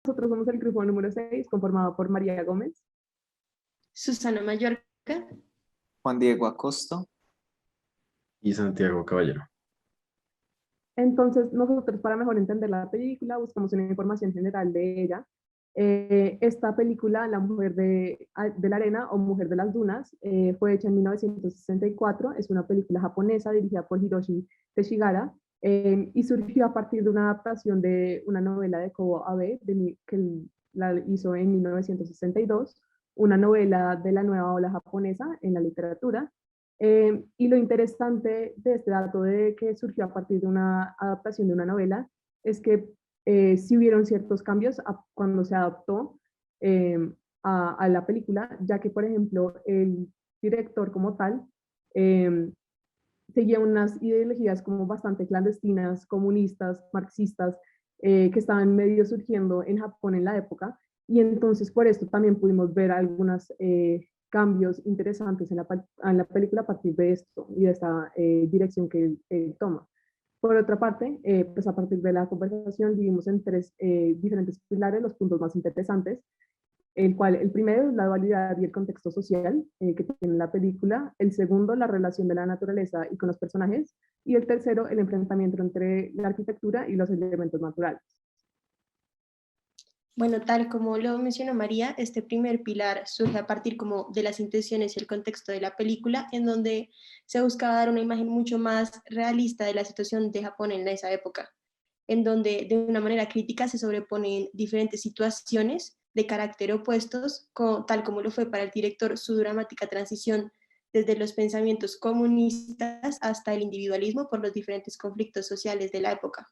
Nosotros somos el grupo número 6, conformado por María Gómez. Susana Mallorca. Juan Diego Acosta. Y Santiago Caballero. Entonces, nosotros para mejor entender la película buscamos una información general de ella. Esta película, La Mujer de la Arena o Mujer de las Dunas, fue hecha en 1964. Es una película japonesa dirigida por Hiroshi Teshigara y surgió a partir de una adaptación de una novela de Kobo Abe, la hizo en 1962, una novela de la nueva ola japonesa en la literatura. Y lo interesante de este dato de que surgió a partir de una adaptación de una novela es que sí hubieron ciertos cambios cuando se adaptó eh, a la película, ya que, por ejemplo, el director como tal eh, seguía unas ideologías como bastante clandestinas, comunistas, marxistas, que estaban medio surgiendo en Japón en la época. Y entonces por esto también pudimos ver algunos cambios interesantes en la película a partir de esto y de esta dirección que él toma. Por otra parte, pues a partir de la conversación vivimos en tres diferentes pilares los puntos más interesantes, el primero es la dualidad y el contexto social que tiene la película, el segundo la relación de la naturaleza y con los personajes, y el tercero el enfrentamiento entre la arquitectura y los elementos naturales. Bueno, tal como lo mencionó María, este primer pilar surge a partir como de las intenciones y el contexto de la película, en donde se buscaba dar una imagen mucho más realista de la situación de Japón en esa época, en donde de una manera crítica se sobreponen diferentes situaciones de carácter opuestos, tal como lo fue para el director su dramática transición desde los pensamientos comunistas hasta el individualismo por los diferentes conflictos sociales de la época.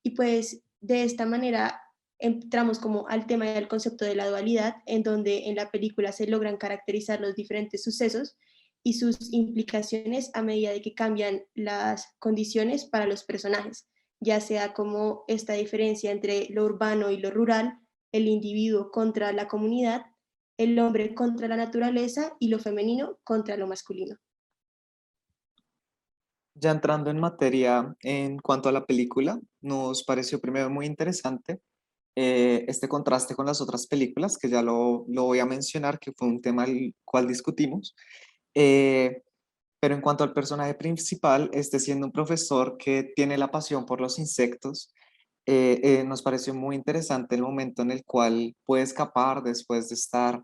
Y pues de esta manera entramos como al tema y al concepto de la dualidad, en donde en la película se logran caracterizar los diferentes sucesos y sus implicaciones a medida de que cambian las condiciones para los personajes, ya sea como esta diferencia entre lo urbano y lo rural, el individuo contra la comunidad, el hombre contra la naturaleza y lo femenino contra lo masculino. Ya entrando en materia en cuanto a la película, nos pareció primero muy interesante este contraste con las otras películas, que ya lo voy a mencionar, que fue un tema al cual discutimos. Eh, pero en cuanto al personaje principal, este siendo un profesor que tiene la pasión por los insectos, nos pareció muy interesante el momento en el cual puede escapar después de estar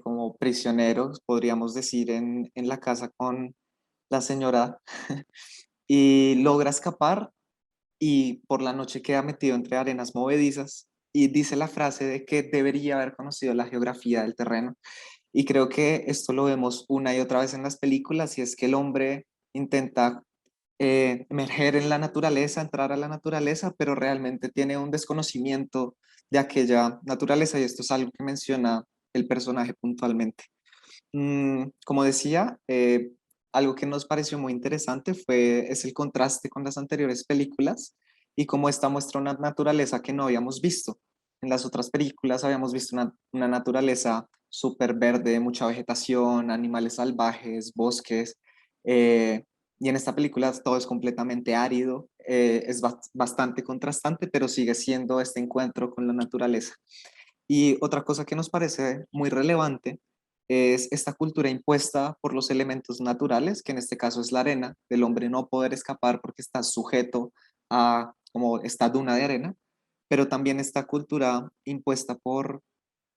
como prisioneros, podríamos decir, en la casa con la señora y logra escapar y por la noche queda metido entre arenas movedizas y dice la frase de que debería haber conocido la geografía del terreno. Y creo que esto lo vemos una y otra vez en las películas y es que el hombre intenta emerger en la naturaleza, entrar a la naturaleza, pero realmente tiene un desconocimiento de aquella naturaleza y esto es algo que menciona el personaje puntualmente. Como decía, algo que nos pareció muy interesante es el contraste con las anteriores películas y cómo esta muestra una naturaleza que no habíamos visto. En las otras películas habíamos visto una naturaleza súper verde, mucha vegetación, animales salvajes, bosques, y en esta película todo es completamente árido, es bastante contrastante, pero sigue siendo este encuentro con la naturaleza. Y otra cosa que nos parece muy relevante es esta cultura impuesta por los elementos naturales, que en este caso es la arena, del hombre no poder escapar porque está sujeto a como esta duna de arena, pero también esta cultura impuesta por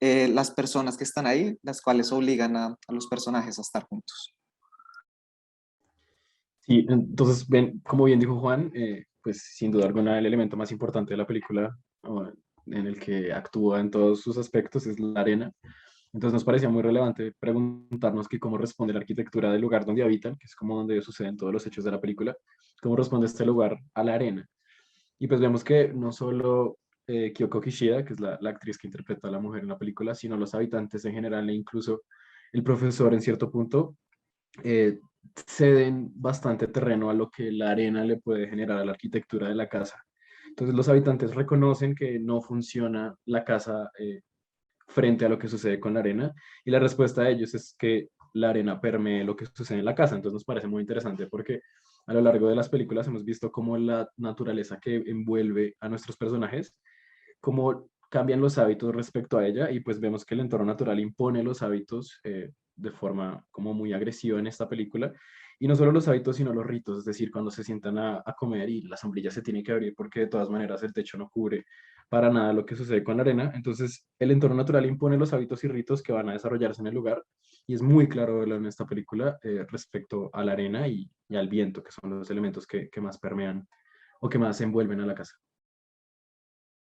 las personas que están ahí, las cuales obligan a los personajes a estar juntos. Sí, entonces, como bien dijo Juan, pues sin duda alguna el elemento más importante de la película, o en el que actúa en todos sus aspectos, es la arena. Entonces nos parecía muy relevante preguntarnos que cómo responde la arquitectura del lugar donde habitan, que es como donde suceden todos los hechos de la película, cómo responde este lugar a la arena. Y pues vemos que no solo Kyoko Kishida, que es la actriz que interpreta a la mujer en la película, sino los habitantes en general e incluso el profesor en cierto punto, eh, ceden bastante terreno a lo que la arena le puede generar a la arquitectura de la casa. Entonces los habitantes reconocen que no funciona la casa frente a lo que sucede con la arena y la respuesta de ellos es que la arena permee lo que sucede en la casa. Entonces nos parece muy interesante porque a lo largo de las películas hemos visto cómo la naturaleza que envuelve a nuestros personajes, cómo cambian los hábitos respecto a ella y pues vemos que el entorno natural impone los hábitos de forma como muy agresiva en esta película. Y no solo los hábitos, sino los ritos, es decir, cuando se sientan a comer y la sombrilla se tiene que abrir porque de todas maneras el techo no cubre para nada lo que sucede con la arena. Entonces, el entorno natural impone los hábitos y ritos que van a desarrollarse en el lugar y es muy claro verlo en esta película respecto a la arena y al viento, que son los elementos que más permean o que más envuelven a la casa.